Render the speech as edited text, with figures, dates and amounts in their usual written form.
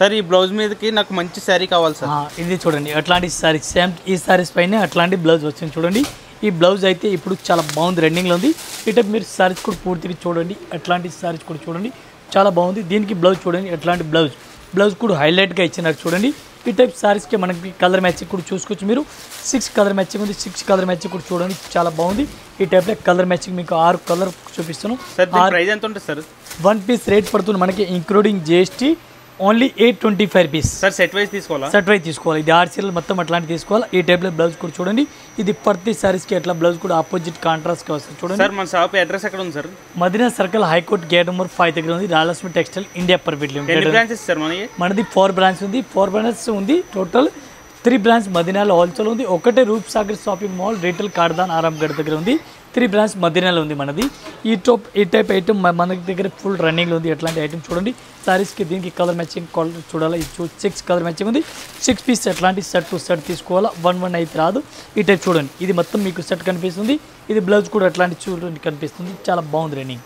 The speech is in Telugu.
సార్ ఈ బ్లౌజ్ మీదకి నాకు మంచి శారీ కావాలి సార్. ఇది చూడండి అట్లాంటి శారీస్ సేమ్ ఈ శారీస్ పైన అట్లాంటి బ్లౌజ్ వచ్చింది చూడండి. ఈ బ్లౌజ్ అయితే ఇప్పుడు చాలా బాగుంది, రన్నింగ్లో ఉంది. ఈ టైప్ మీరు శారీస్ కూడా పూర్తిగా చూడండి, అట్లాంటి శారీస్ కూడా చూడండి, చాలా బాగుంది. దీనికి బ్లౌజ్ చూడండి, అట్లాంటి బ్లౌజ్ కూడా హైలైట్గా ఇచ్చినారు చూడండి. ఈ టైప్ శారీస్కి మనకి కలర్ మ్యాచింగ్ కూడా చూసుకోవచ్చు మీరు. 6 కలర్ మ్యాచింగ్ ఉంది, 6 కలర్ మ్యాచింగ్ కూడా చూడండి, చాలా బాగుంది. ఈ టైప్లో కలర్ మ్యాచింగ్ మీకు 6 కలర్ చూపిస్తున్నాం. ప్రైస్ ఎంత ఉంటుంది సార్? 1 పీస్ రేట్ పడుతుంది మనకి including GST only 825 rupees. Sir set wise తీసుకోవాలా? సెట్ వైజ్ తీసుకోవాలి. ఇది 6 చీరలు మొత్తం అట్లాంటి తీసుకోవాలి. ఈ టైప్లో బ్లౌజ్ కూడా చూడండి. ఇది ప్రతి శారీస్కి అట్లా బ్లౌజ్ కూడా ఆపోజిట్ కాంట్రాస్ట్గా వస్తుంది చూడండి. సార్ మన షాప్ అడ్రస్ ఎక్కడ ఉంది sir? Madina circle high court gate number 5 దగ్గర ఉంది. Rayalaseema textile India private limited. మనది 4 బ్రాంచ్ ఉంది, 4 బ్రాంచెస్ ఉంది టోటల్. 3 బ్రాంచ్ మదీనాలో హోల్సేల్ ఉంది, ఒకటే Roop Sagar shopping mall retail కార్దాన్ ఆరాంగఢ్ దగ్గర ఉంది. 3 బ్రాంచ్ మదీనాలో ఉంది మనది. ఈ టైప్ ఐటమ్ మన దగ్గర ఫుల్ రన్నింగ్లో ఉంది. ఎట్లాంటి ఐటమ్ చూడండి. సారీస్కి దీనికి కలర్ మ్యాచింగ్ చూడాలి. 6 కలర్ మ్యాచింగ్ ఉంది. 6 పీస్ ఎట్లాంటి సెట్ టు సెట్ తీసుకోవాలా, 1 అయితే రాదు. ఈ టైప్ చూడండి, ఇది మొత్తం మీకు సెట్ కనిపిస్తుంది. ఇది బ్లౌజ్ కూడా ఎట్లాంటి చూడండి కనిపిస్తుంది, చాలా బాగుంది రన్నింగ్.